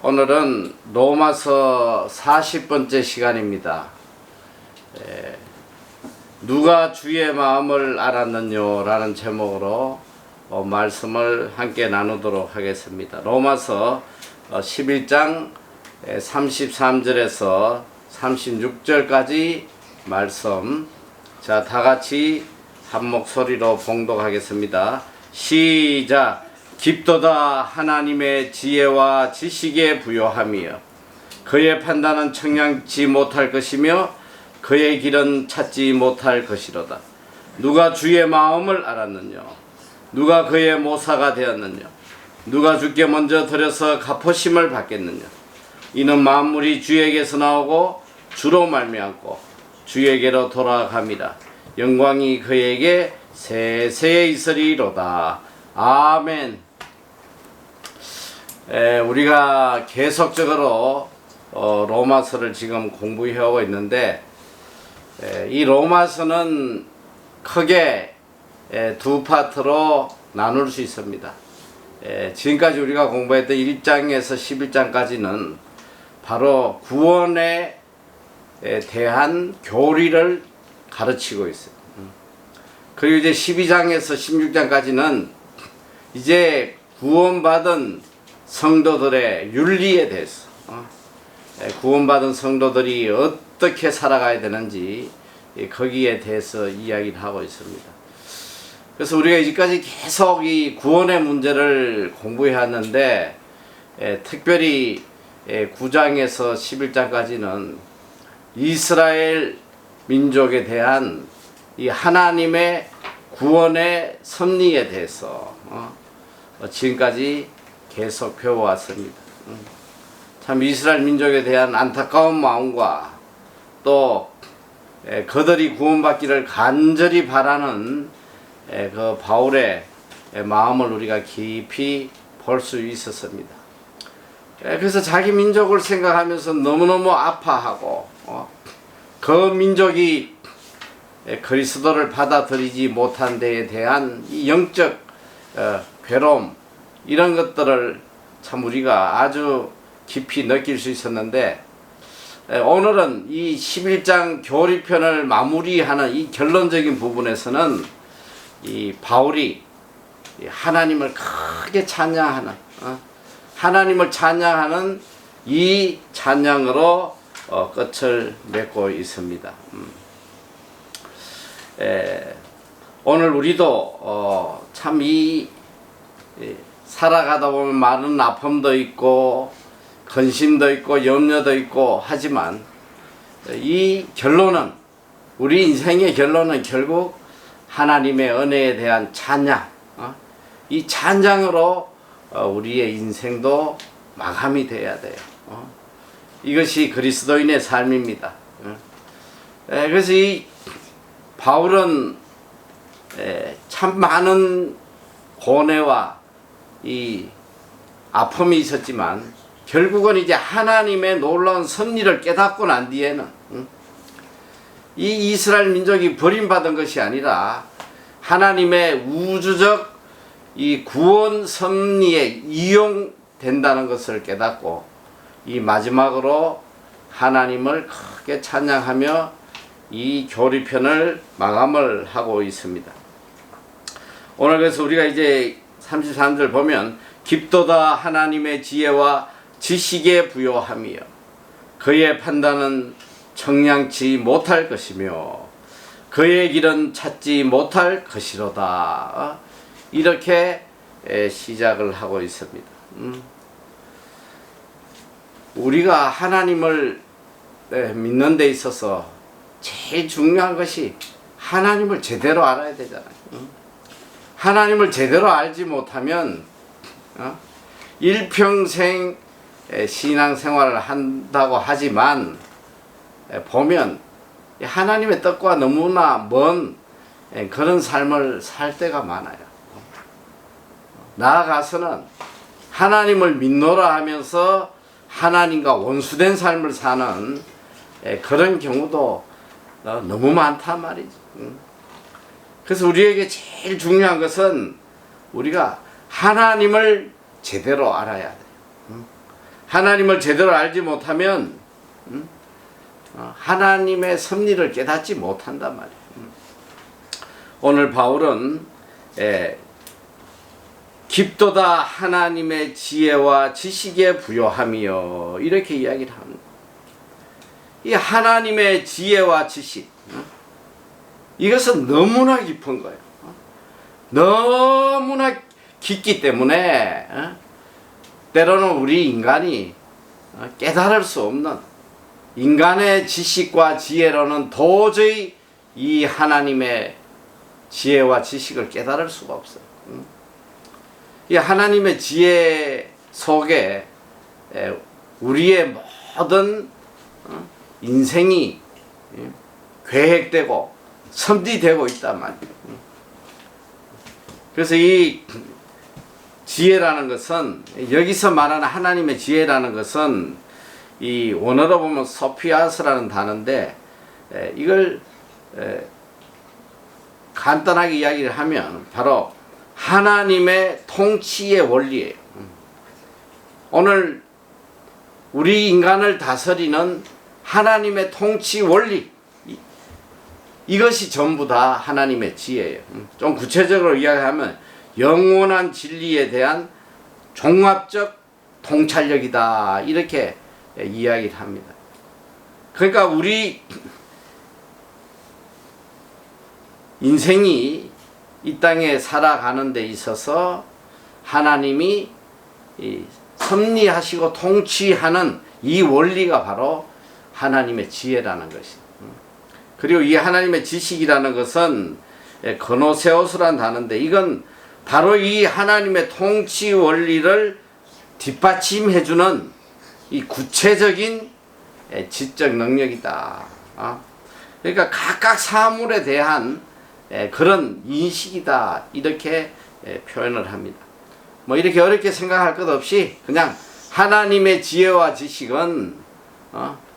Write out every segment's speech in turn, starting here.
오늘은 로마서 40번째 시간입니다. 누가 주의 마음을 알았느뇨 라는 제목으로 말씀을 함께 나누도록 하겠습니다. 로마서 11장 33절에서 36절까지 말씀, 자, 다같이 한 목소리로 봉독하겠습니다. 시작. 깊도다 하나님의 지혜와 지식에 부요하며 그의 판단은 청량치 못할 것이며 그의 길은 찾지 못할 것이로다. 누가 주의 마음을 알았느냐? 누가 그의 모사가 되었느냐? 누가 주께 먼저 드려서 갚으심을 받겠느냐? 이는 만물이 주에게서 나오고 주로 말미암고 주에게로 돌아감이라. 영광이 그에게 세세에 있으리로다. 아멘. 우리가 계속적으로 로마서를 지금 공부해오고 있는데, 이 로마서는 크게 두 파트로 나눌 수 있습니다. 지금까지 우리가 공부했던 1장에서 11장까지는 바로 구원에 대한 교리를 가르치고 있어요. 그리고 이제 12장에서 16장까지는 이제 구원받은 성도들의 윤리에 대해서, 구원받은 성도들이 어떻게 살아가야 되는지 거기에 대해서 이야기를 하고 있습니다. 그래서 우리가 이제까지 계속 이 구원의 문제를 공부해왔는데, 특별히 9장에서 11장까지는 이스라엘 민족에 대한 이 하나님의 구원의 섭리에 대해서 지금까지 계속 배워왔습니다. 참 이스라엘 민족에 대한 안타까운 마음과 또 그들이 구원받기를 간절히 바라는 그 바울의 마음을 우리가 깊이 볼 수 있었습니다. 그래서 자기 민족을 생각하면서 너무너무 아파하고, 그 민족이 그리스도를 받아들이지 못한 데에 대한 이 영적 괴로움, 이런 것들을 참 우리가 아주 깊이 느낄 수 있었는데, 오늘은 이 11장 교리편을 마무리하는 이 결론적인 부분에서는 이 바울이 하나님을 크게 찬양하는, 하나님을 찬양하는 이 찬양으로 끝을 맺고 있습니다. 오늘 우리도 참 살아가다 보면 많은 아픔도 있고 근심도 있고 염려도 있고 하지만, 이 결론은, 우리 인생의 결론은 결국 하나님의 은혜에 대한 찬양, 이 찬양으로 우리의 인생도 마감이 돼야 돼요. 이것이 그리스도인의 삶입니다. 그래서 이 바울은 참 많은 고뇌와 이 아픔이 있었지만 결국은 이제 하나님의 놀라운 섭리를 깨닫고 난 뒤에는 이 이스라엘 민족이 버림받은 것이 아니라 하나님의 우주적 이 구원 섭리에 이용된다는 것을 깨닫고, 이 마지막으로 하나님을 크게 찬양하며 이 교리편을 마감을 하고 있습니다. 오늘 그래서 우리가 이제 33절 보면, 깊도다 하나님의 지혜와 지식에 부요하며 그의 판단은 청량치 못할 것이며 그의 길은 찾지 못할 것이로다. 이렇게 시작을 하고 있습니다. 우리가 하나님을 믿는 데 있어서 제일 중요한 것이 하나님을 제대로 알아야 되잖아요. 하나님을 제대로 알지 못하면 일평생 신앙생활을 한다고 하지만 보면 하나님의 뜻과 너무나 먼 그런 삶을 살 때가 많아요. 나아가서는 하나님을 믿노라 하면서 하나님과 원수된 삶을 사는 그런 경우도 너무 많단 말이죠. 그래서 우리에게 제일 중요한 것은 우리가 하나님을 제대로 알아야 돼요. 하나님을 제대로 알지 못하면 하나님의 섭리를 깨닫지 못한단 말이에요. 오늘 바울은 깊도다 하나님의 지혜와 지식에 부요함이여 이렇게 이야기를 합니다. 이 하나님의 지혜와 지식, 이것은 너무나 깊은 거예요. 너무나 깊기 때문에 때로는 우리 인간이 깨달을 수 없는, 인간의 지식과 지혜로는 도저히 이 하나님의 지혜와 지식을 깨달을 수가 없어요. 이 하나님의 지혜 속에 우리의 모든 인생이 계획되고 섭리되고 있단 말이에요. 그래서 이 지혜라는 것은, 여기서 말하는 하나님의 지혜라는 것은 이 원어로 보면 소피아스라는 단어인데, 이걸 간단하게 이야기를 하면 바로 하나님의 통치의 원리예요. 오늘 우리 인간을 다스리는 하나님의 통치 원리, 이것이 전부 다 하나님의 지혜예요. 좀 구체적으로 이야기하면 영원한 진리에 대한 종합적 통찰력이다, 이렇게 이야기를 합니다. 그러니까 우리 인생이 이 땅에 살아가는 데 있어서 하나님이 섭리하시고 통치하는 이 원리가 바로 하나님의 지혜라는 것이. 그리고 이 하나님의 지식이라는 것은 거노세오스라는 단어인데, 이건 바로 이 하나님의 통치 원리를 뒷받침해주는 이 구체적인 지적 능력이다. 그러니까 각각 사물에 대한 그런 인식이다, 이렇게 표현을 합니다. 뭐 이렇게 어렵게 생각할 것 없이 그냥 하나님의 지혜와 지식은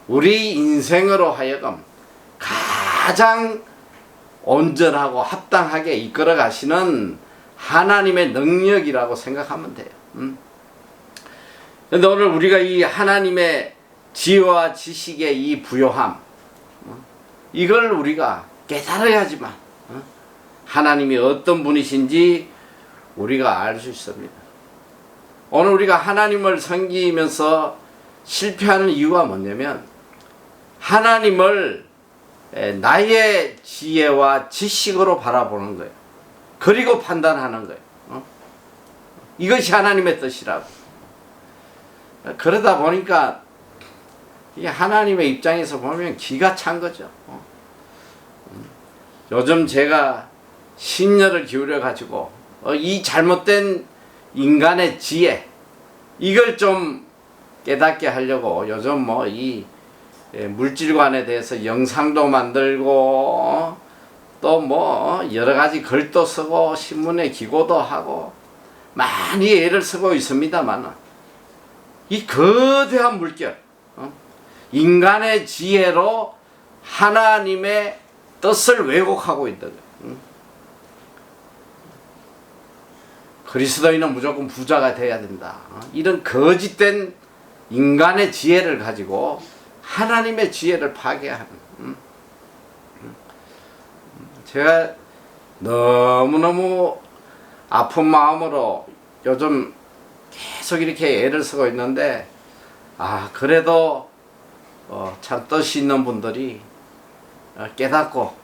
우리 인생으로 하여금 가장 온전하고 합당하게 이끌어 가시는 하나님의 능력이라고 생각하면 돼요. 그런데 오늘 우리가 이 하나님의 지혜와 지식의 이 부요함, 이걸 우리가 깨달아야지만 하나님이 어떤 분이신지 우리가 알 수 있습니다. 오늘 우리가 하나님을 섬기면서 실패하는 이유가 뭐냐면, 하나님을 나의 지혜와 지식으로 바라보는 거예요. 그리고 판단하는 거예요. 이것이 하나님의 뜻이라고. 그러다 보니까 이 하나님의 입장에서 보면 기가 찬 거죠. 요즘 제가 심려를 기울여 가지고 이 잘못된 인간의 지혜, 이걸 좀 깨닫게 하려고 요즘 뭐 이 물질관에 대해서 영상도 만들고 또 뭐 여러 가지 글도 쓰고 신문에 기고도 하고 많이 애를 쓰고 있습니다만, 이 거대한 물결, 인간의 지혜로 하나님의 뜻을 왜곡하고 있다. 그리스도인은 무조건 부자가 돼야 된다. 이런 거짓된 인간의 지혜를 가지고 하나님의 지혜를 파괴하는. 제가 너무너무 아픈 마음으로 요즘 계속 이렇게 애를 쓰고 있는데, 그래도 참 뜻이 있는 분들이 깨닫고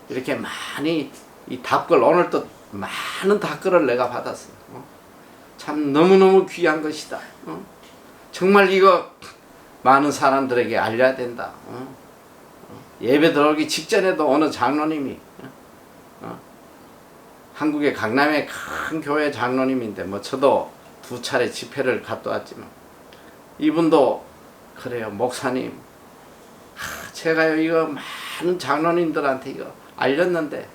이렇게 많이 이 답글, 오늘 또 많은 답글을 내가 받았어요. 참 너무너무 귀한 것이다. 정말 이거 많은 사람들에게 알려야 된다. 예배 들어오기 직전에도 어느 장로님이, 한국의 강남의 큰 교회 장로님인데, 뭐 저도 2차례 집회를 갔다 왔지만, 이분도 그래요. 목사님, 제가요 이거 많은 장로님들한테 이거 알렸는데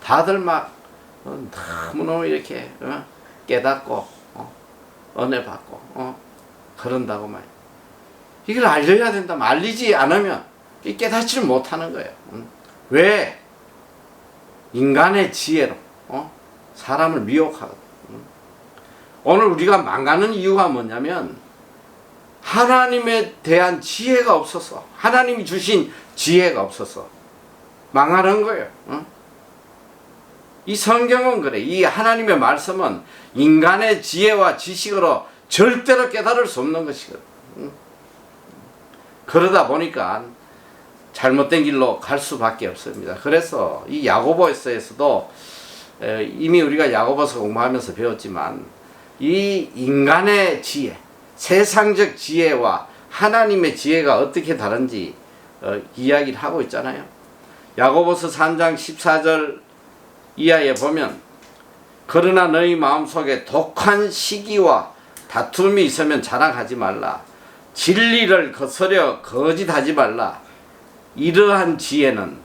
다들 막 너무너무 이렇게 깨닫고 은혜 받고 그런다고 말. 이걸 알려야 된다. 알리지 않으면 깨닫지를 못하는 거예요. 왜? 인간의 지혜로 사람을 미혹하거든. 오늘 우리가 망가는 이유가 뭐냐면, 하나님에 대한 지혜가 없어서, 하나님이 주신 지혜가 없어서 망하는 거예요. 이 성경은 그래. 이 하나님의 말씀은 인간의 지혜와 지식으로 절대로 깨달을 수 없는 것이거든. 그러다 보니까 잘못된 길로 갈 수밖에 없습니다. 그래서 이 야고보서에서도 이미 우리가 야고보서 공부하면서 배웠지만 이 인간의 지혜, 세상적 지혜와 하나님의 지혜가 어떻게 다른지 이야기를 하고 있잖아요. 야고보서 3장 14절 이하에 보면 그러나 너희 마음속에 독한 시기와 다툼이 있으면 자랑하지 말라. 진리를 거스려 거짓하지 말라. 이러한 지혜는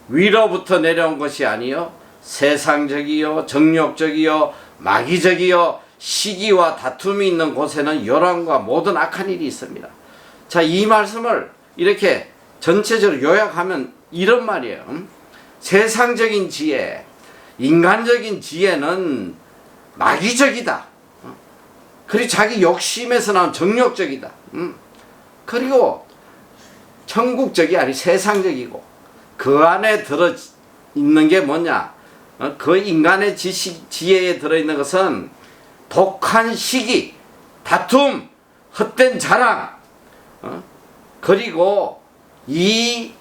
위로부터 내려온 것이 아니요 세상적이요 정욕적이요 마귀적이요 시기와 다툼이 있는 곳에는 요란과 모든 악한 일이 있습니다. 자, 이 말씀을 이렇게 전체적으로 요약하면 이런 말이에요. 세상적인 지혜, 인간적인 지혜는 마귀적이다. 그리고 자기 욕심에서 나온 정욕적이다. 그리고 천국적이 아니 세상적이고 그 안에 들어 있는 게 뭐냐? 그 인간의 지혜에 들어있는 것은 독한 시기, 다툼, 헛된 자랑, 그리고 이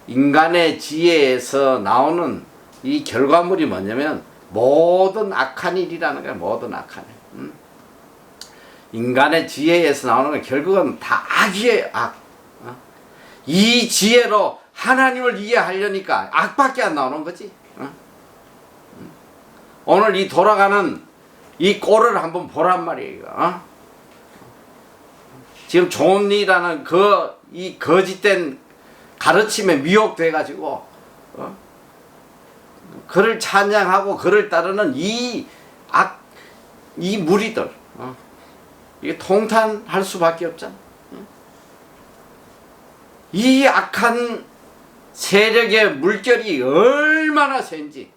인간의 지혜에서 나오는 이 결과물이 뭐냐면 모든 악한 일이라는 거야. 모든 악한 일. 인간의 지혜에서 나오는 건 결국은 다 악이에요. 악. 이 지혜로 하나님을 이해하려니까 악밖에 안 나오는 거지. 오늘 이 돌아가는 이 꼴을 한번 보란 말이에요. 지금 존리라는 이 거짓된 가르침에 미혹돼 가지고 그를 찬양하고 그를 따르는 이 무리들 이게 통탄할 수밖에 없잖아. 이 악한 세력의 물결이 얼마나 센지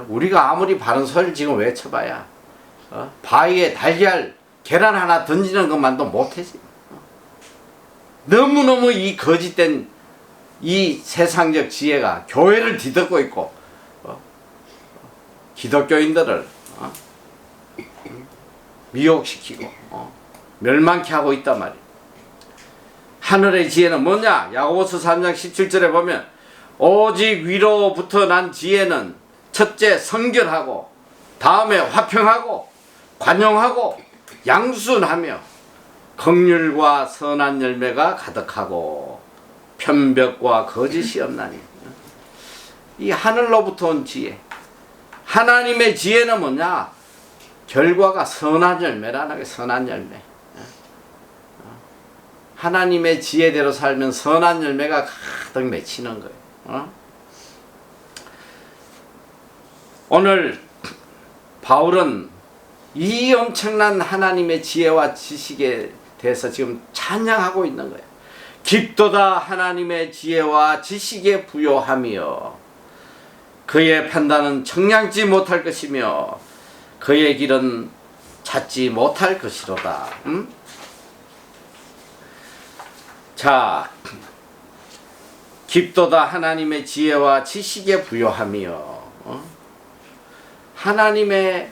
우리가 아무리 바른 소리를 지금 외쳐봐야 바위에 달걀 계란 하나 던지는 것만도 못하지. 너무너무 이 거짓된 이 세상적 지혜가 교회를 뒤덮고 있고 기독교인들을 미혹시키고 멸망케 하고 있단 말이에요. 하늘의 지혜는 뭐냐? 야고보서 3장 17절에 보면 오직 위로부터 난 지혜는 첫째 성결하고 다음에 화평하고 관용하고 양순하며 긍휼과 선한 열매가 가득하고 편벽과 거짓이 없나니. 이 하늘로부터 온 지혜, 하나님의 지혜는 뭐냐? 결과가 선한 열매라는 게 선한 열매. 하나님의 지혜대로 살면 선한 열매가 가득 맺히는 거예요. 오늘 바울은 이 엄청난 하나님의 지혜와 지식에 대해서 지금 찬양하고 있는 거예요. 깊도다 하나님의 지혜와 지식에 부요하며 그의 판단은 청량지 못할 것이며 그의 길은 찾지 못할 것이로다. 자, 깊도다 하나님의 지혜와 지식에 부요하며 하나님의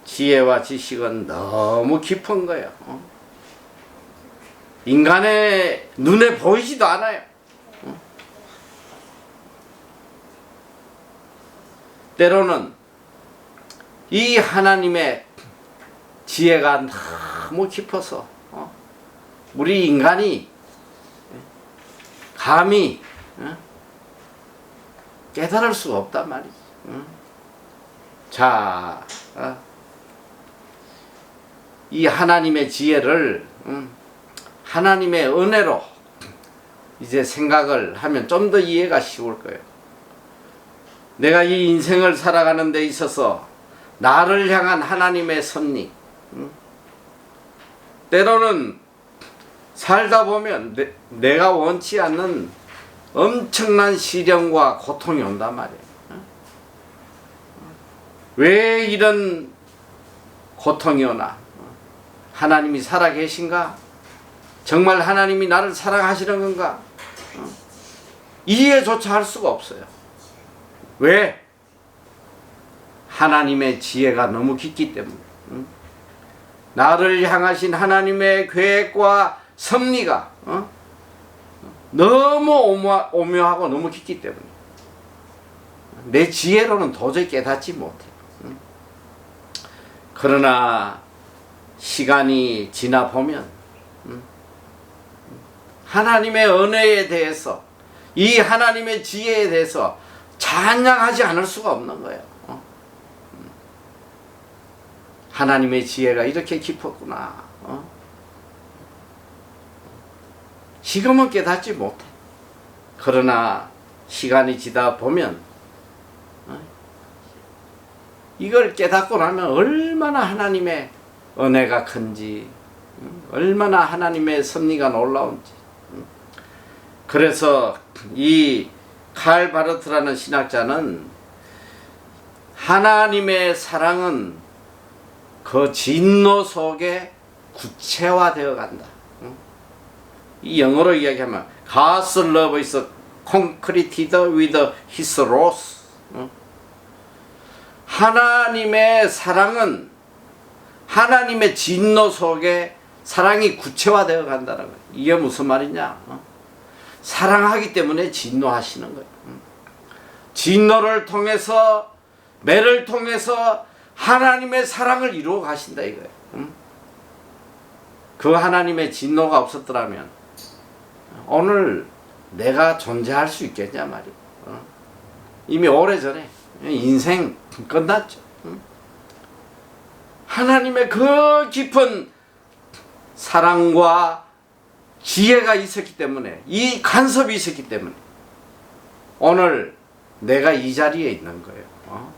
지혜와 지식은 너무 깊은 거예요. 인간의 눈에 보이지도 않아요. 때로는 이 하나님의 지혜가 너무 깊어서 우리 인간이 감히 깨달을 수가 없단 말이지. 자, 이 하나님의 지혜를 하나님의 은혜로 이제 생각을 하면 좀 더 이해가 쉬울 거예요. 내가 이 인생을 살아가는 데 있어서 나를 향한 하나님의 섭리, 때로는 살다 보면 내가 원치 않는 엄청난 시련과 고통이 온단 말이에요. 왜 이런 고통이 오나? 하나님이 살아계신가? 정말 하나님이 나를 사랑하시는 건가? 이해조차 할 수가 없어요. 왜? 하나님의 지혜가 너무 깊기 때문에. 나를 향하신 하나님의 계획과 섭리가 너무 오묘하고 너무 깊기 때문에 내 지혜로는 도저히 깨닫지 못해. 그러나 시간이 지나 보면 하나님의 은혜에 대해서, 이 하나님의 지혜에 대해서 찬양하지 않을 수가 없는 거예요. 하나님의 지혜가 이렇게 깊었구나. 지금은 깨닫지 못해. 그러나 시간이 지다 보면 이걸 깨닫고 나면 얼마나 하나님의 은혜가 큰지, 얼마나 하나님의 섭리가 놀라운지. 그래서 이 칼 바르트라는 신학자는 하나님의 사랑은 그 진노 속에 구체화되어 간다. 이 영어로 이야기하면 God's love is concreted with His wrath. 하나님의 사랑은 하나님의 진노 속에 사랑이 구체화되어 간다는 거예요. 이게 무슨 말이냐? 사랑하기 때문에 진노하시는 거예요. 진노를 통해서, 매를 통해서 하나님의 사랑을 이루어 가신다 이거예요. 그 하나님의 진노가 없었더라면 오늘 내가 존재할 수 있겠냐 말이에요. 이미 오래전에 인생 끝났죠. 하나님의 그 깊은 사랑과 지혜가 있었기 때문에, 이 간섭이 있었기 때문에 오늘 내가 이 자리에 있는 거예요.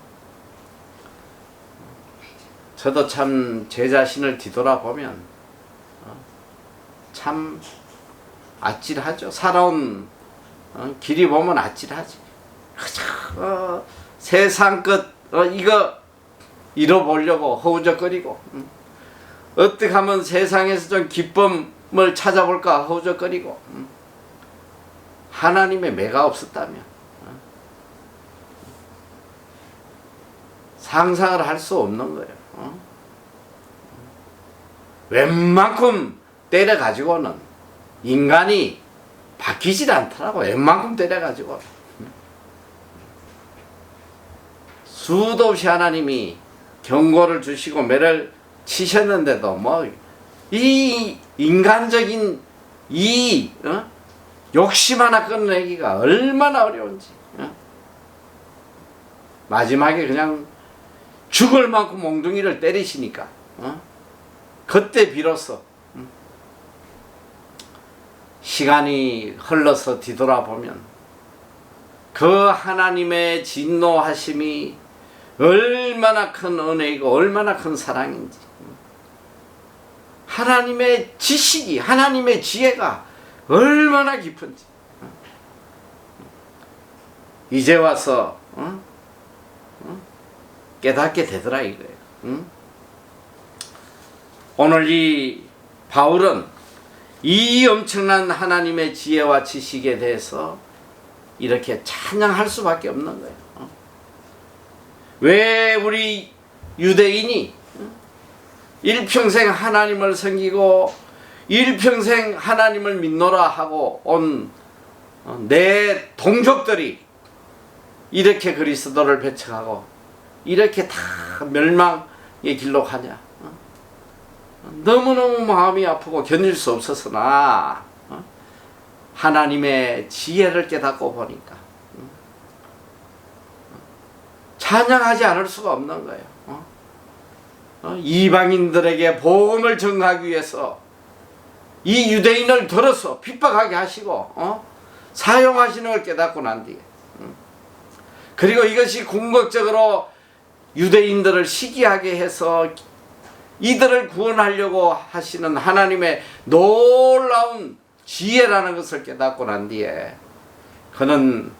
저도 참 제 자신을 뒤돌아보면 참 아찔하죠. 살아온 길이 보면 아찔하지. 세상 끝 이거 잃어보려고 허우적거리고, 어떻게 하면 세상에서 좀 기쁨을 찾아볼까 허우적거리고, 하나님의 매가 없었다면 상상을 할 수 없는 거예요. 웬만큼 때려가지고는 인간이 바뀌질 않더라고. 웬만큼 때려가지고 수도 없이 하나님이 경고를 주시고 매를 치셨는데도 뭐 이 인간적인 이 욕심 하나 끊어내기가 얼마나 어려운지. 마지막에 그냥 죽을 만큼 몽둥이를 때리시니까 그때 비로소 시간이 흘러서 뒤돌아보면 그 하나님의 진노하심이 얼마나 큰 은혜이고 얼마나 큰 사랑인지, 하나님의 지식이, 하나님의 지혜가 얼마나 깊은지 이제 와서 깨닫게 되더라 이거예요. 오늘 이 바울은 이 엄청난 하나님의 지혜와 지식에 대해서 이렇게 찬양할 수밖에 없는 거예요. 왜 우리 유대인이 일평생 하나님을 섬기고 일평생 하나님을 믿노라 하고 온 내 동족들이 이렇게 그리스도를 배척하고 이렇게 다 멸망의 길로 가냐? 너무너무 마음이 아프고 견딜 수 없었으나 하나님의 지혜를 깨닫고 보니까 찬양하지 않을 수가 없는 거예요. 이방인들에게 복음을 전하기 위해서 이 유대인을 들어서 핍박하게 하시고 사용하시는 걸 깨닫고 난 뒤에, 그리고 이것이 궁극적으로 유대인들을 시기하게 해서 이들을 구원하려고 하시는 하나님의 놀라운 지혜라는 것을 깨닫고 난 뒤에 그는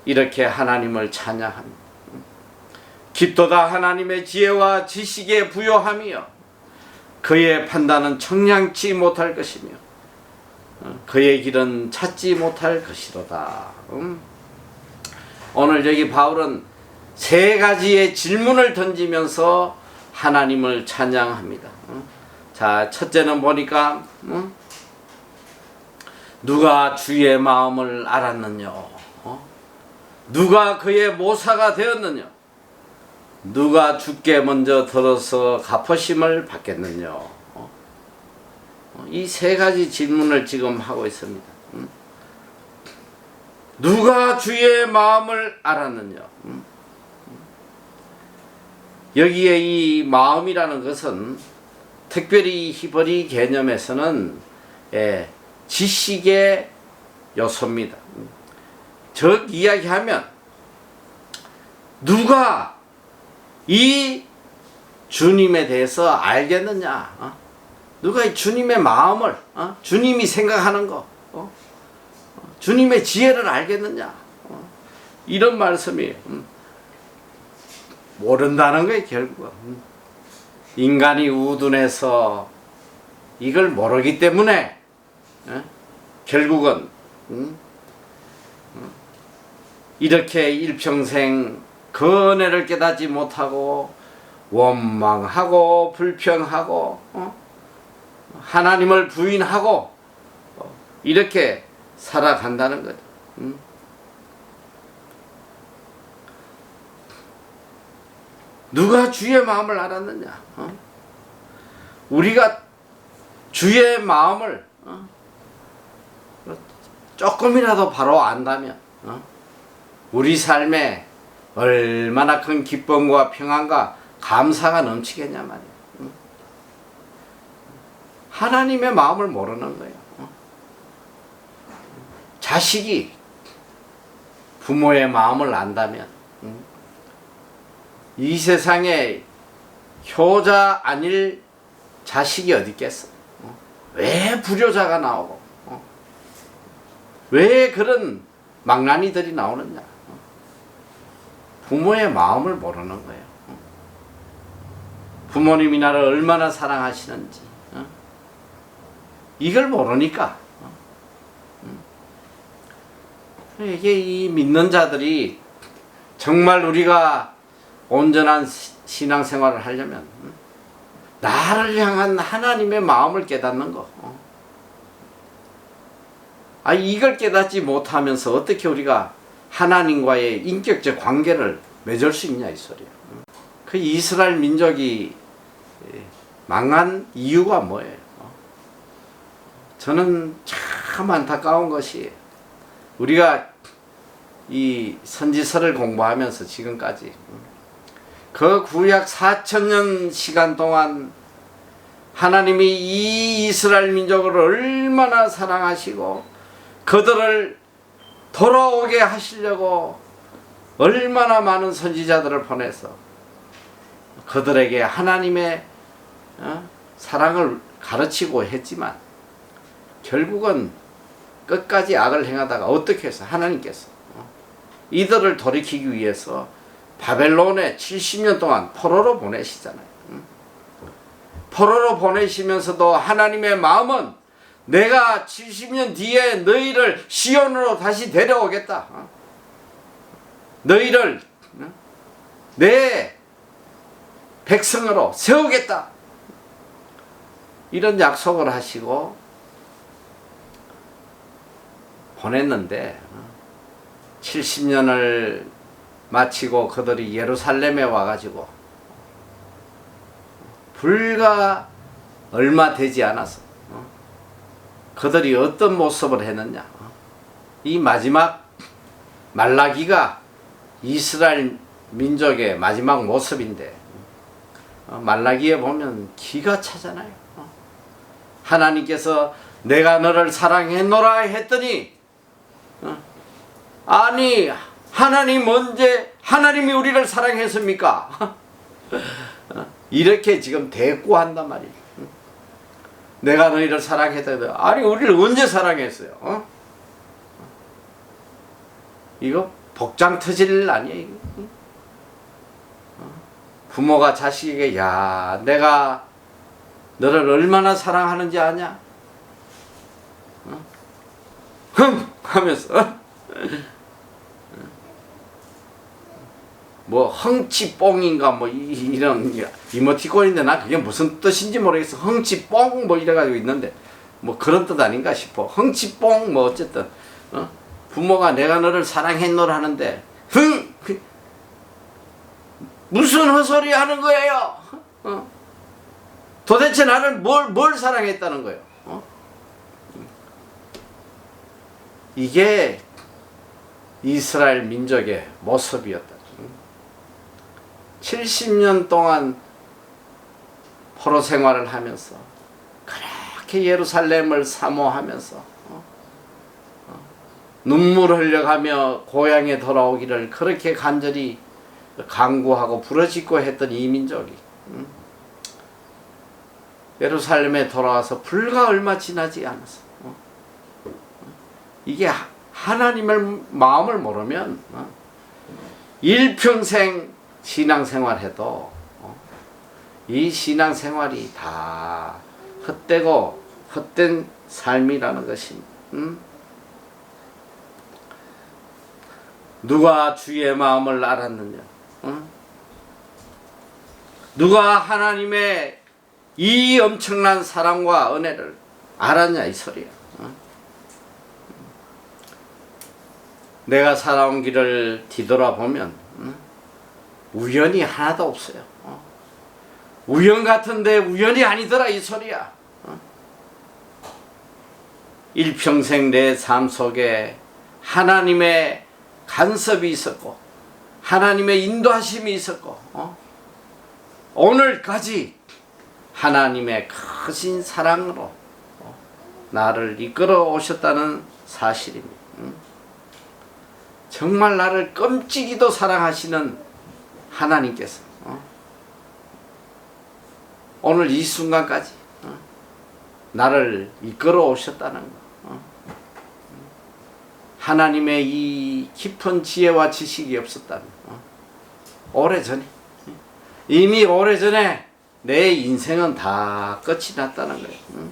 이렇게 하나님을 찬양합니다. 깊도다 하나님의 지혜와 지식에 부요하며 그의 판단은 청량치 못할 것이며 그의 길은 찾지 못할 것이로다. 오늘 여기 바울은 세 가지의 질문을 던지면서 하나님을 찬양합니다. 자, 첫째는 보니까 누가 주의 마음을 알았느냐? 누가 그의 모사가 되었느냐? 누가 주께 먼저 들어서 갚으심을 받겠느냐? 이 세 가지 질문을 지금 하고 있습니다. 누가 주의 마음을 알았느냐? 여기에 이 마음이라는 것은 특별히 히브리 개념에서는 지식의 요소입니다. 즉 이야기하면 누가 이 주님에 대해서 알겠느냐? 누가 이 주님의 마음을, 주님이 생각하는 거, 주님의 지혜를 알겠느냐? 이런 말씀이에요. 모른다는 거예요, 결국은. 인간이 우둔해서 이걸 모르기 때문에 결국은 이렇게 일평생 그 은혜를 깨닫지 못하고 원망하고 불평하고 하나님을 부인하고 이렇게 살아간다는 거죠. 누가 주의 마음을 알았느냐? 우리가 주의 마음을 조금이라도 바로 안다면 우리 삶에 얼마나 큰 기쁨과 평안과 감사가 넘치겠냐 말이에요. 하나님의 마음을 모르는 거예요. 자식이 부모의 마음을 안다면 이 세상에 효자 아닐 자식이 어디 있겠어? 왜 불효자가 나오고 왜 그런 망나니들이 나오느냐? 부모의 마음을 모르는 거예요. 부모님이 나를 얼마나 사랑하시는지 이걸 모르니까 이게 이 믿는 자들이 정말 우리가 온전한 신앙생활을 하려면 나를 향한 하나님의 마음을 깨닫는 거. 이걸 깨닫지 못하면서 어떻게 우리가 하나님과의 인격적 관계를 맺을 수 있냐 이 소리야. 그 이스라엘 민족이 망한 이유가 뭐예요? 저는 참 안타까운 것이 우리가 이 선지서를 공부하면서 지금까지 그 구약 4,000년 시간 동안 하나님이 이 이스라엘 민족을 얼마나 사랑하시고 그들을 돌아오게 하시려고 얼마나 많은 선지자들을 보내서 그들에게 하나님의 사랑을 가르치고 했지만 결국은 끝까지 악을 행하다가 어떻게 해서 하나님께서 이들을 돌이키기 위해서 바벨론에 70년 동안 포로로 보내시잖아요. 포로로 보내시면서도 하나님의 마음은 내가 70년 뒤에 너희를 시온으로 다시 데려오겠다. 너희를 내 백성으로 세우겠다. 이런 약속을 하시고 보냈는데 70년을 마치고 그들이 예루살렘에 와가지고 불과 얼마 되지 않아서 그들이 어떤 모습을 했느냐. 이 마지막 말라기가 이스라엘 민족의 마지막 모습인데 말라기에 보면 기가 차잖아요. 하나님께서 내가 너를 사랑했노라 했더니 아니 하나님 언제 하나님이 우리를 사랑했습니까? 이렇게 지금 대꾸한단 말이에요. 내가 너희를 사랑했다. 아니 우리를 언제 사랑했어요? 이거 복장 터질 아니에요? 부모가 자식에게 야 내가 너를 얼마나 사랑하는지 아냐? 흥! 하면서 뭐 헝치뽕인가 뭐 이런 이모티콘인데 나 그게 무슨 뜻인지 모르겠어. 헝치뽕 뭐 이래가지고 있는데 뭐 그런 뜻 아닌가 싶어. 헝치뽕 뭐 어쨌든 부모가 내가 너를 사랑했노라 하는데 흥! 무슨 헛소리 하는 거예요? 도대체 나를 뭘 사랑했다는 거예요? 이게 이스라엘 민족의 모습이었다. 70년 동안 포로 생활을 하면서 그렇게 예루살렘을 사모하면서 눈물 흘려가며 고향에 돌아오기를 그렇게 간절히 간구하고 부르짖고 했던 이 민족이 예루살렘에 돌아와서 불과 얼마 지나지 않았어. 이게 하나님의 마음을 모르면 일평생 신앙생활해도 이 신앙생활이 다 헛되고 헛된 삶이라는 것입니다. 누가 주의 마음을 알았느냐? 누가 하나님의 이 엄청난 사랑과 은혜를 알았냐 이 소리야. 내가 살아온 길을 뒤돌아보면 우연이 하나도 없어요. 우연 같은데 우연이 아니더라 이 소리야. 일평생 내 삶 속에 하나님의 간섭이 있었고 하나님의 인도하심이 있었고 오늘까지 하나님의 크신 사랑으로 나를 이끌어 오셨다는 사실입니다. 정말 나를 끔찍이도 사랑하시는 하나님께서 오늘 이 순간까지 나를 이끌어 오셨다는 거. 하나님의 이 깊은 지혜와 지식이 없었다면 오래전에 이미 오래전에 내 인생은 다 끝이 났다는 거예요.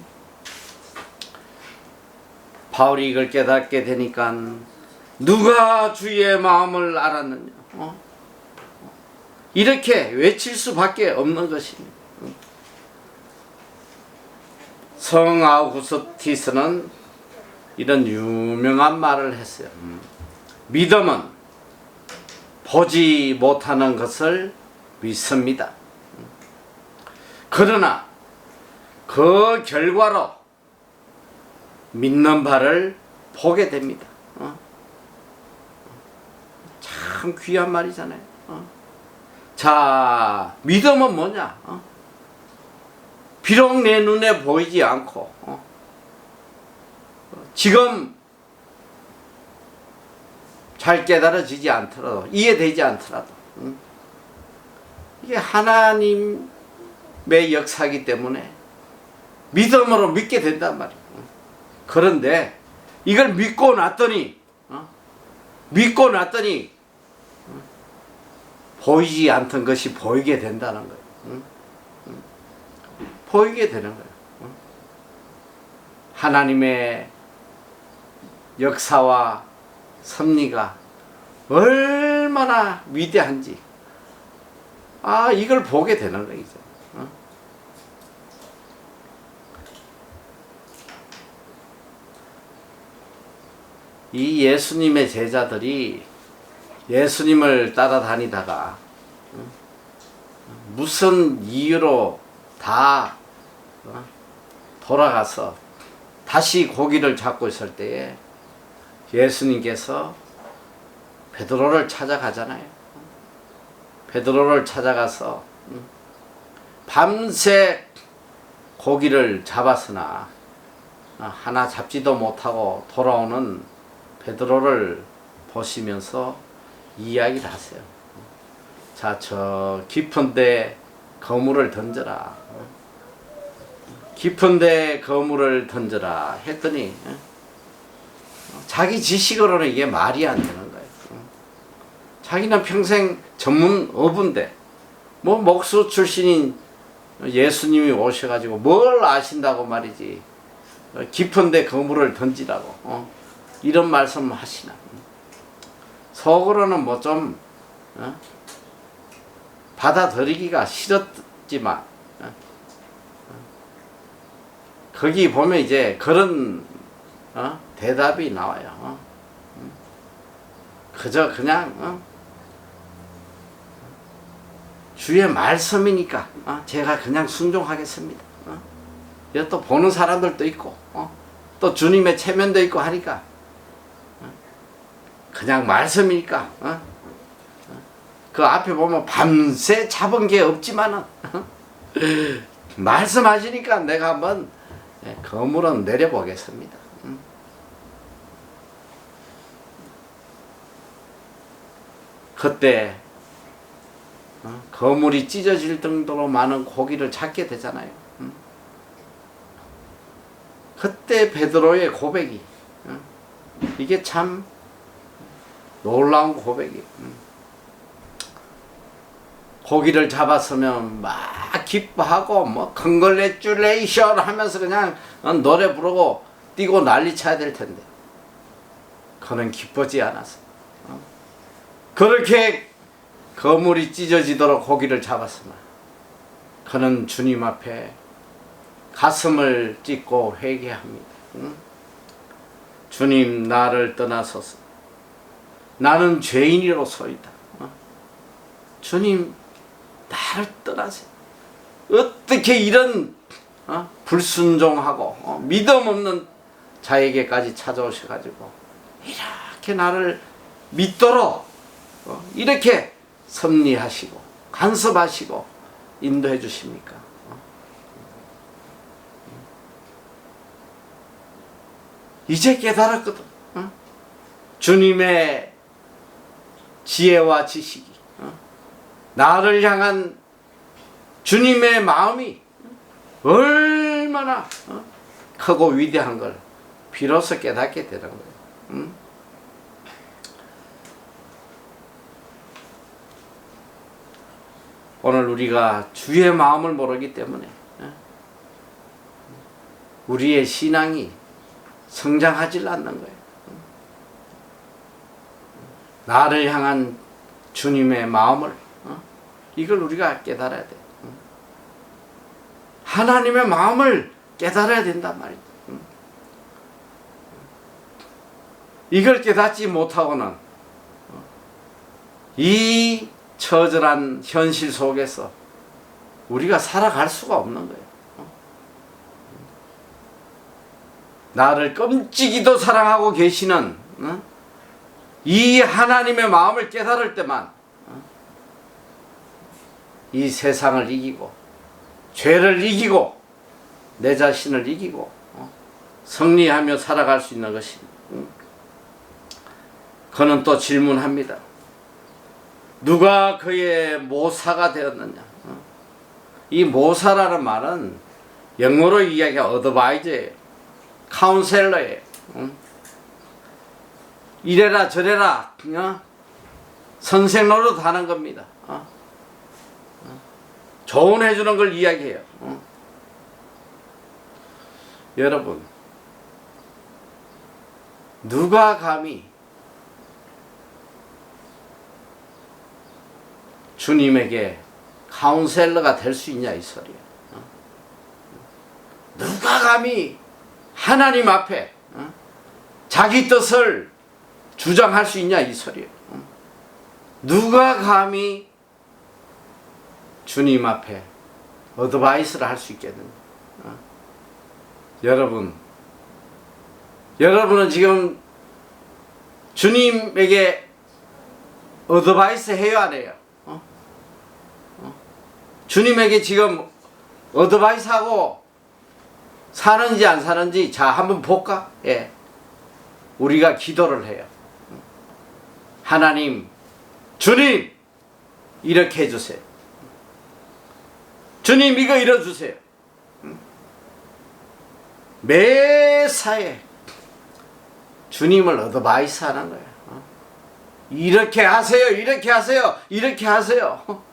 바울이 이걸 깨닫게 되니까 누가 주의 마음을 알았느냐 이렇게 외칠 수밖에 없는 것입니다. 성 아우구스티스는 이런 유명한 말을 했어요. 믿음은 보지 못하는 것을 믿습니다. 그러나 그 결과로 믿는 바를 보게 됩니다. 참 귀한 말이잖아요. 자, 믿음은 뭐냐? 비록 내 눈에 보이지 않고 지금 잘 깨달아지지 않더라도 이해되지 않더라도 이게 하나님의 역사이기 때문에 믿음으로 믿게 된단 말이에요. 그런데 이걸 믿고 났더니 보이지 않던 것이 보이게 된다는 거예요. 보이게 되는 거예요. 하나님의 역사와 섭리가 얼마나 위대한지 이걸 보게 되는 거죠. 이 예수님의 제자들이 예수님을 따라다니다가 무슨 이유로 다 돌아가서 다시 고기를 잡고 있을 때에 예수님께서 베드로를 찾아가잖아요. 베드로를 찾아가서 밤새 고기를 잡았으나 하나 잡지도 못하고 돌아오는 베드로를 보시면서 이야기를 하세요. 자, 저 깊은데 거물을 던져라. 깊은데 거물을 던져라 했더니 자기 지식으로는 이게 말이 안 되는 거예요. 자기는 평생 전문 어부인데 뭐 목수 출신인 예수님이 오셔가지고 뭘 아신다고 말이지. 깊은데 그물을 던지라고. 이런 말씀 하시나. 속으로는 뭐 좀 받아들이기가 싫었지만 거기 보면 이제 그런 대답이 나와요. 그저 그냥 주의 말씀이니까 제가 그냥 순종하겠습니다. 여기 또 보는 사람들도 있고 또 주님의 체면도 있고 하니까 그냥 말씀이니까 그 앞에 보면 밤새 잡은 게 없지만은 말씀하시니까 내가 한번 그물은 내려보겠습니다. 그때 그물이 찢어질 정도로 많은 고기를 잡게 되잖아요. 그때 베드로의 고백이 이게 참 놀라운 고백이에요. 고기를 잡았으면 막 기뻐하고 뭐 컨글레츄레이션 하면서 그냥 노래 부르고 뛰고 난리 쳐야 될 텐데 그는 기쁘지 않았어. 그렇게 그물이 찢어지도록 고기를 잡았으나 그는 주님 앞에 가슴을 찢고 회개합니다. 주님, 나를 떠나소서. 나는 죄인이로소이다. 주님, 나를 떠나세요. 어떻게 이런 불순종하고 믿음 없는 자에게까지 찾아오셔가지고 이렇게 나를 믿도록 이렇게 섭리하시고 간섭하시고 인도해 주십니까? 이제 깨달았거든. 주님의 지혜와 지식이 나를 향한 주님의 마음이 얼마나 크고 위대한 걸 비로소 깨닫게 되는 거예요. 오늘 우리가 주의 마음을 모르기 때문에 우리의 신앙이 성장하지 않는 거예요. 나를 향한 주님의 마음을 이걸 우리가 깨달아야 돼. 하나님의 마음을 깨달아야 된단 말이야. 이걸 깨닫지 못하고는 이 처절한 현실 속에서 우리가 살아갈 수가 없는 거예요. 나를 끔찍이도 사랑하고 계시는 이 하나님의 마음을 깨달을 때만 이 세상을 이기고 죄를 이기고 내 자신을 이기고 승리하며 살아갈 수 있는 것입니다. 그는 또 질문합니다. 누가 그의 모사가 되었느냐? 이 모사라는 말은 영어로 이야기가 어드바이저예요. 카운셀러예요. 이래라 저래라 선생 노릇 하는 겁니다. 조언해 주는 걸 이야기해요. 여러분, 누가 감히 주님에게 카운셀러가 될 수 있냐 이 소리야. 누가 감히 하나님 앞에 자기 뜻을 주장할 수 있냐 이 소리야. 누가 감히 주님 앞에 어드바이스를 할 수 있겠느냐. 여러분은 지금 주님에게 어드바이스 해요 안 해요? 주님에게 지금 어드바이스 하고 사는지 안 사는지 자 한번 볼까? 예. 우리가 기도를 해요. 하나님, 주님 이렇게 해주세요. 주님 이거 이뤄주세요. 매사에 주님을 어드바이스 하는 거예요. 이렇게 하세요, 이렇게 하세요, 이렇게 하세요.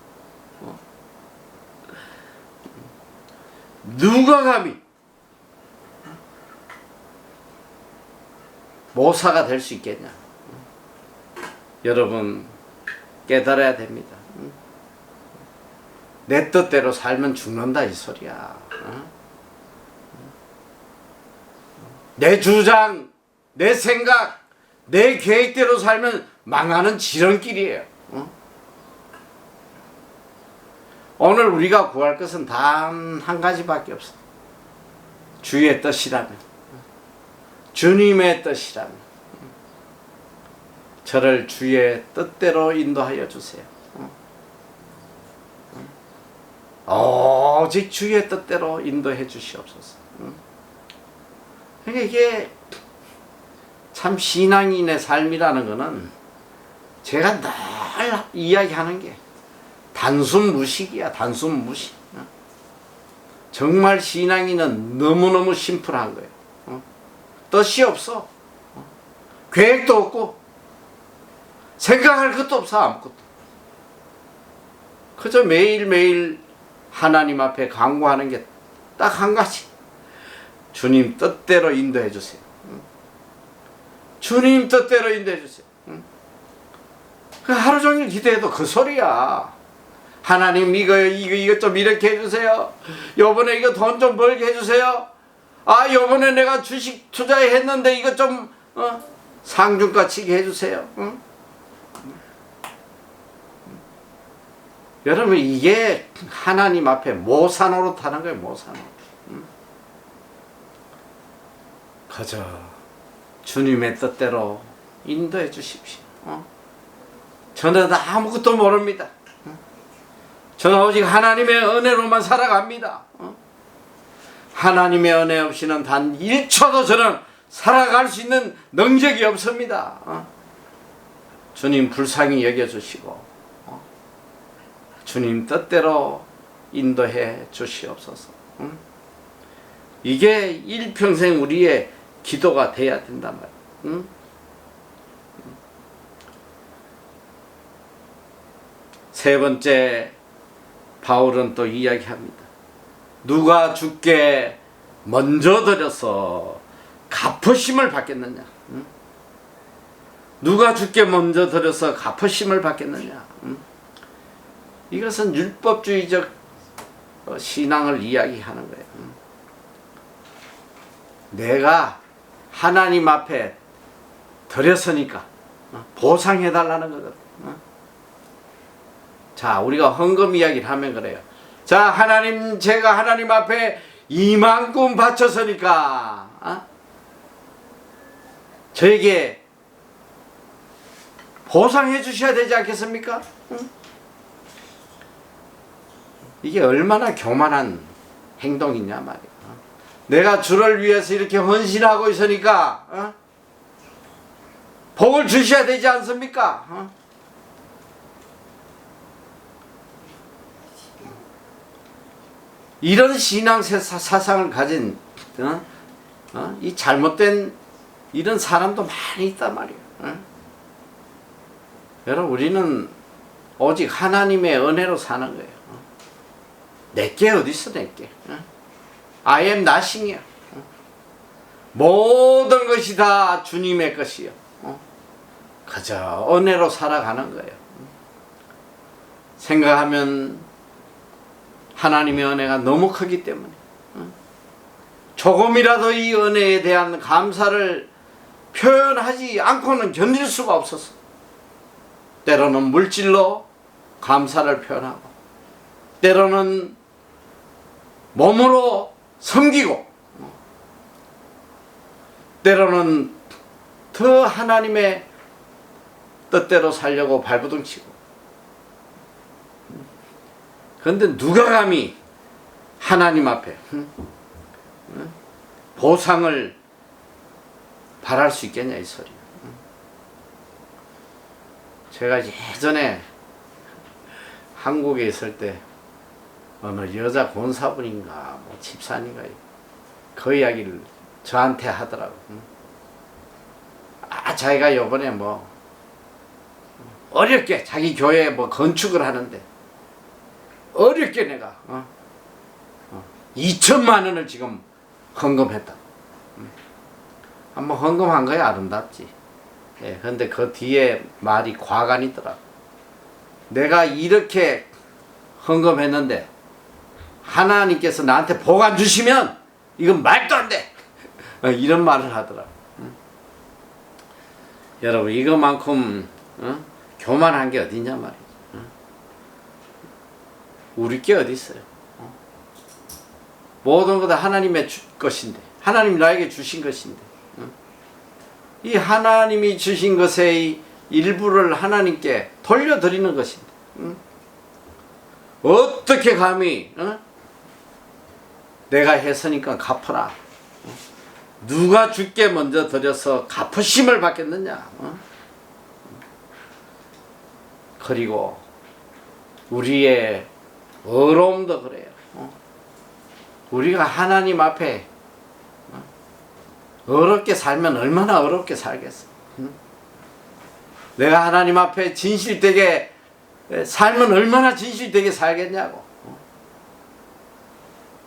누가 감히 모사가 될 수 있겠냐. 여러분 깨달아야 됩니다. 내 뜻대로 살면 죽는다 이 소리야. 내 주장, 내 생각, 내 계획대로 살면 망하는 지름길이에요. 오늘 우리가 구할 것은 단 한 가지밖에 없어. 주의 뜻이라면, 주님의 뜻이라면 저를 주의 뜻대로 인도하여 주세요. 오직 주의 뜻대로 인도해 주시옵소서. 그러니까 이게 참 신앙인의 삶이라는 것은 제가 늘 이야기하는 게 단순 무식이야. 단순 무식. 정말 신앙인은 너무너무 심플한 거예요. 뜻이 없어. 계획도 없고 생각할 것도 없어. 아무것도. 그저 매일매일 하나님 앞에 간구하는 게 딱 한 가지. 주님 뜻대로 인도해 주세요. 주님 뜻대로 인도해 주세요. 하루 종일 기도해도 그 소리야. 하나님 이거 좀 이렇게 해주세요. 요번에 이거 돈 좀 벌게 해주세요. 아 요번에 내가 주식 투자했는데 이거 좀 상중가 치게 해주세요. 여러분 이게 하나님 앞에 모사노릇 하는 거예요. 모사노릇. 그저 주님의 뜻대로 인도해 주십시오. 저는 아무것도 모릅니다. 저는 오직 하나님의 은혜로만 살아갑니다. 하나님의 은혜 없이는 단 1초도 저는 살아갈 수 있는 능력이 없습니다. 주님 불쌍히 여겨주시고 주님 뜻대로 인도해 주시옵소서. 이게 일평생 우리의 기도가 돼야 된단 말이에요. 세 번째 바울은 또 이야기합니다. 누가 주께 먼저 드려서 갚으심을 받겠느냐. 누가 주께 먼저 드려서 갚으심을 받겠느냐. 이것은 율법주의적 신앙을 이야기하는 거예요. 내가 하나님 앞에 드렸으니까 보상해달라는 거거든. 자, 우리가 헌금 이야기를 하면 그래요. 자, 하나님, 제가 하나님 앞에 이만큼 바쳤으니까 저에게 보상해 주셔야 되지 않겠습니까? 이게 얼마나 교만한 행동이냐 말이야. 내가 주를 위해서 이렇게 헌신하고 있으니까 복을 주셔야 되지 않습니까? 이런 신앙 사상을 가진 이 잘못된 이런 사람도 많이 있단 말이에요. 여러분 우리는 오직 하나님의 은혜로 사는 거예요. 내게 어디 있어 내게. I am nothing이야. 모든 것이 다 주님의 것이요. 그저 은혜로 살아가는 거예요. 생각하면 하나님의 은혜가 너무 크기 때문에 조금이라도 이 은혜에 대한 감사를 표현하지 않고는 견딜 수가 없었어. 때로는 물질로 감사를 표현하고 때로는 몸으로 섬기고 때로는 더 하나님의 뜻대로 살려고 발버둥치고. 그런데 누가 감히 하나님 앞에 보상을 바랄 수 있겠냐 이 소리. 제가 예전에 한국에 있을 때 어느 여자 권사분인가 뭐 집사님인가 그 이야기를 저한테 하더라고. 자기가 요번에 뭐 어렵게 자기 교회에 뭐 건축을 하는데 어렵게 내가 2천만 원을 지금 헌금했다. 한번 헌금한 거야 아름답지. 예, 근데 그 뒤에 말이 과간이더라. 내가 이렇게 헌금했는데 하나님께서 나한테 복 안 주시면 이건 말도 안 돼. 이런 말을 하더라. 여러분 이거만큼 교만한 게 어디냐 말이지. 우리 게 어디 있어요. 모든 것 다 하나님의 것인데, 하나님이 나에게 주신 것인데, 이 하나님이 주신 것의 일부를 하나님께 돌려드리는 것인데, 어떻게 감히 내가 했으니까 갚아라. 누가 주께 먼저 드려서 갚으심을 받겠느냐. 그리고 우리의 어려움도 그래요. 우리가 하나님 앞에 어렵게 살면 얼마나 어렵게 살겠어. 내가 하나님 앞에 진실되게 살면 얼마나 진실되게 살겠냐고.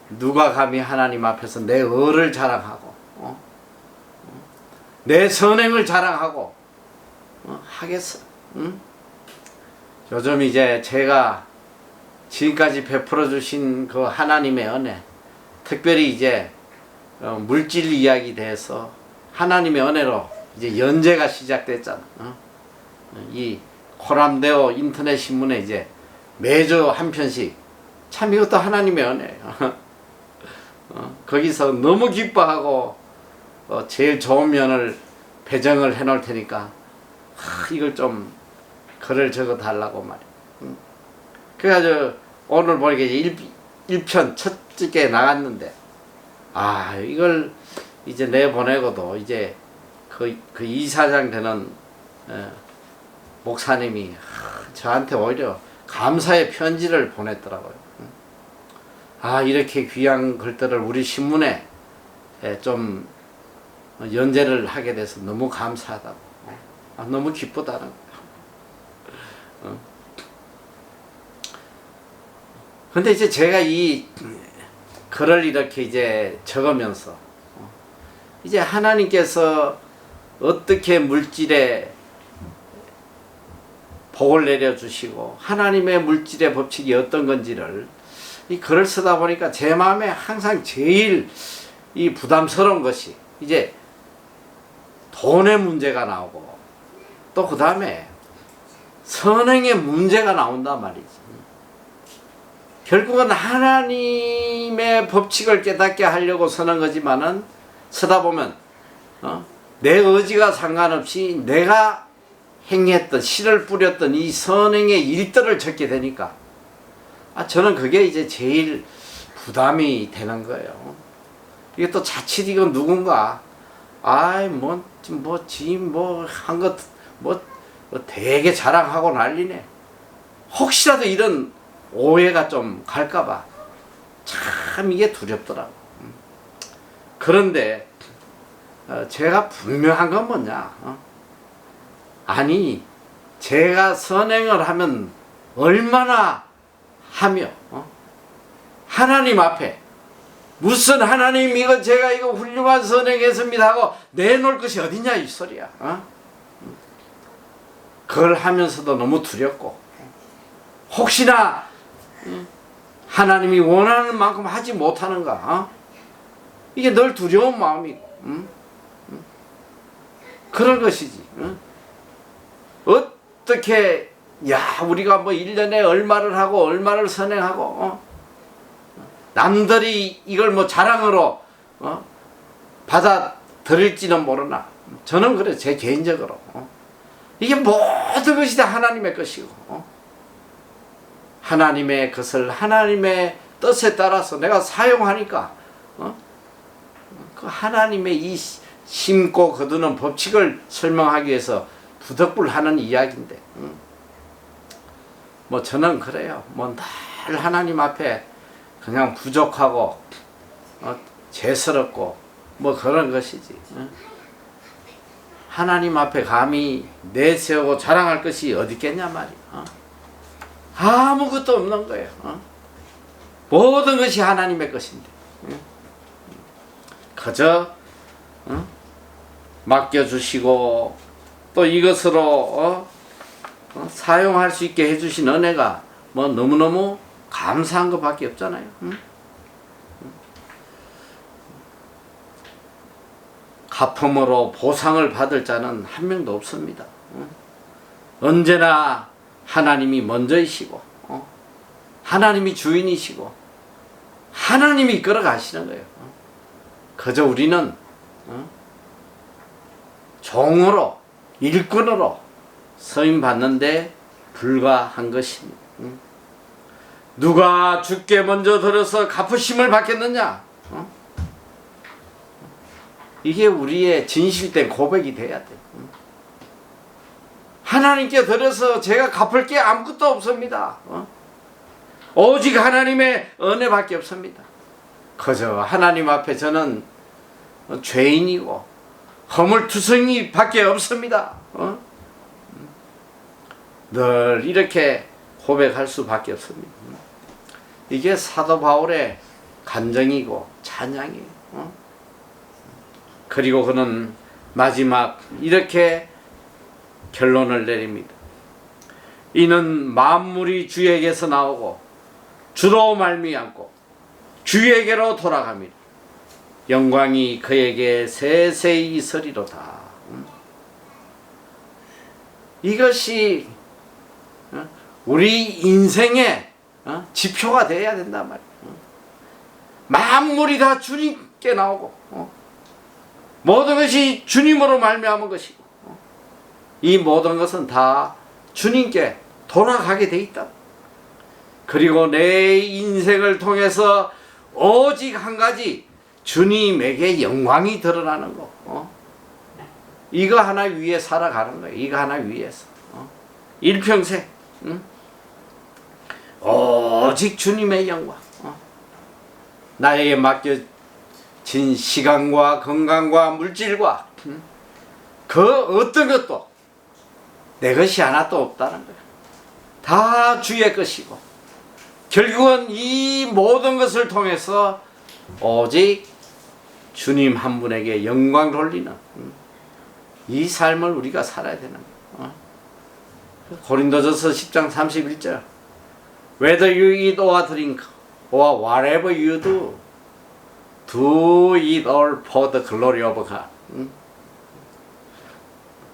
누가 감히 하나님 앞에서 내 의를 자랑하고 내 선행을 자랑하고 하겠어. 요즘 이제 제가 지금까지 베풀어 주신 그 하나님의 은혜, 특별히 이제 물질 이야기 대해서 하나님의 은혜로 이제 연재가 시작됐잖아. 이 코람데오 인터넷 신문에 이제 매주 한 편씩, 참 이것도 하나님의 은혜예요. 거기서 너무 기뻐하고 제일 좋은 면을 배정을 해 놓을 테니까 이걸 좀 글을 적어 달라고 말이야. 그래가지고 오늘 보니까 이제 1편 첫째 나갔는데, 이걸 이제 내보내고도 이제 그 이사장 되는 목사님이 저한테 오히려 감사의 편지를 보냈더라고요. 이렇게 귀한 글들을 우리 신문에 좀 연재를 하게 돼서 너무 감사하다고. 너무 기쁘다는 거예요. 근데 이제 제가 이 글을 이렇게 이제 적으면서 이제 하나님께서 어떻게 물질에 복을 내려주시고 하나님의 물질의 법칙이 어떤 건지를 이 글을 쓰다 보니까 제 마음에 항상 제일 이 부담스러운 것이 이제 돈의 문제가 나오고, 또 그 다음에 선행의 문제가 나온단 말이지. 결국은 하나님의 법칙을 깨닫게 하려고 쓰는 거지만은 쓰다 보면 내 의지가 상관없이 내가 행했던, 씨를 뿌렸던 이 선행의 일들을 적게 되니까 저는 그게 이제 제일 부담이 되는 거예요. 이게 또 자칫 이건 누군가 한 것 되게 자랑하고 난리네, 혹시라도 이런 오해가 좀 갈까봐 참 이게 두렵더라고. 그런데 제가 분명한 건 뭐냐, 제가 선행을 하면 얼마나 하며 하나님 앞에 무슨 하나님 이거 제가 이거 훌륭한 선행했습니다 하고 내놓을 것이 어디냐 이 소리야. 그걸 하면서도 너무 두렵고, 혹시나 하나님이 원하는 만큼 하지 못하는가, 이게 늘 두려운 마음이고, 그런 것이지. 어떻게 우리가 뭐 1년에 얼마를 하고 얼마를 선행하고 남들이 이걸 뭐 자랑으로 받아들일지는 모르나, 저는 그래, 제 개인적으로 이게 모든 것이 다 하나님의 것이고 하나님의 것을 하나님의 뜻에 따라서 내가 사용하니까 그 하나님의 이 심고 거두는 법칙을 설명하기 위해서 부득불하는 이야기인데, 뭐 저는 그래요. 뭐 늘 하나님 앞에 그냥 부족하고 죄스럽고 뭐 그런 것이지. 하나님 앞에 감히 내세우고 자랑할 것이 어디 있겠냐 말이야. 아무것도 없는 거예요. 모든 것이 하나님의 것인데 그저 맡겨주시고 또 이것으로 사용할 수 있게 해주신 은혜가 뭐 너무너무 감사한 것밖에 없잖아요. 가품으로 보상을 받을 자는 한 명도 없습니다. 언제나 하나님이 먼저이시고 하나님이 주인이시고 하나님이 이끌어 가시는 거예요. 그저 우리는 종으로 일꾼으로 서임 받는데 불과한 것입니다. 누가 주께 먼저 들어서 갚으심을 받겠느냐? 이게 우리의 진실된 고백이 돼야 돼. 하나님께 들어서 제가 갚을 게 아무것도 없습니다. 오직 하나님의 은혜밖에 없습니다. 그저 하나님 앞에 저는 죄인이고 허물투성이 밖에 없습니다. 늘 이렇게 고백할 수밖에 없습니다. 이게 사도 바울의 감정이고 찬양이에요. 그리고 그는 마지막 이렇게 결론을 내립니다. 이는 만물이 주에게서 나오고 주로 말미암고 주에게로 돌아갑니다. 영광이 그에게 세세히 있으리로다. 이것이 우리 인생의 지표가 되어야 된단 말이에요. 만물이 다 주님께 나오고 모든 것이 주님으로 말미암은 것이고 이 모든 것은 다 주님께 돌아가게 돼 있다. 그리고 내 인생을 통해서 오직 한 가지 주님에게 영광이 드러나는 거. 이거 하나 위에 살아가는 거예요. 이거 하나 위에서 일평생 오직 주님의 영광. 나에게 맡겨진 시간과 건강과 물질과 그 어떤 것도 내 것이 하나도 없다는 거예요. 다 주의 것이고 결국은 이 모든 것을 통해서 오직 주님 한 분에게 영광 돌리는 이 삶을 우리가 살아야 되는 거예요. 고린도전서 10장 31절 Whether you eat or drink or whatever you do, do it all for the glory of God.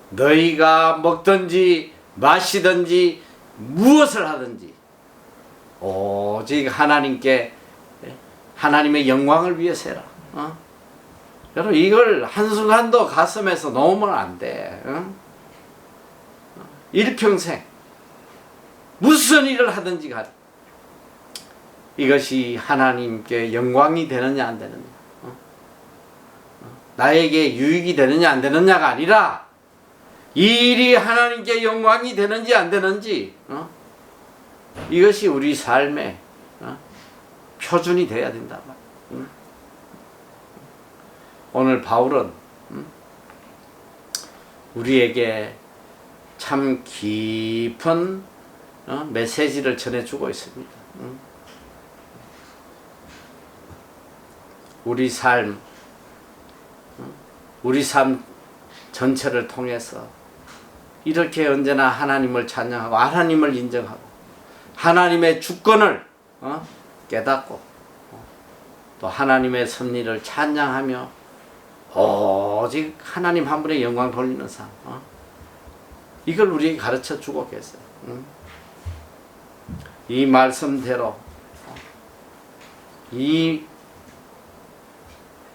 너희가 먹든지 마시든지 무엇을 하든지 오직 하나님께 하나님의 영광을 위해서 해라. 여러분 이걸 한순간도 가슴에서 놓으면 안 돼. 일평생 무슨 일을 하든지 간에 이것이 하나님께 영광이 되느냐 안 되느냐, 나에게 유익이 되느냐 안 되느냐가 아니라 이 일이 하나님께 영광이 되는지 안 되는지 이것이 우리 삶의 표준이 돼야 된다. 오늘 바울은 우리에게 참 깊은 메시지를 전해주고 있습니다. 우리 삶 전체를 통해서 이렇게 언제나 하나님을 찬양하고 하나님을 인정하고 하나님의 주권을 깨닫고 또 하나님의 섭리를 찬양하며 오직 하나님 한 분의 영광 돌리는 삶, 이걸 우리에게 가르쳐 주고 계세요. 이 말씀대로 이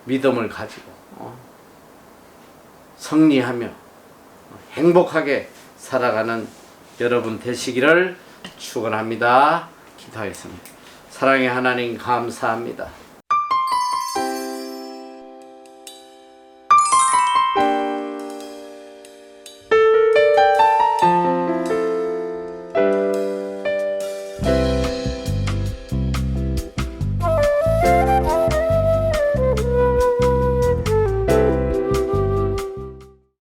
믿음을 가지고 승리하며 행복하게 살아가는 여러분 되시기를 축원합니다. 기도하겠습니다. 사랑의 하나님 감사합니다.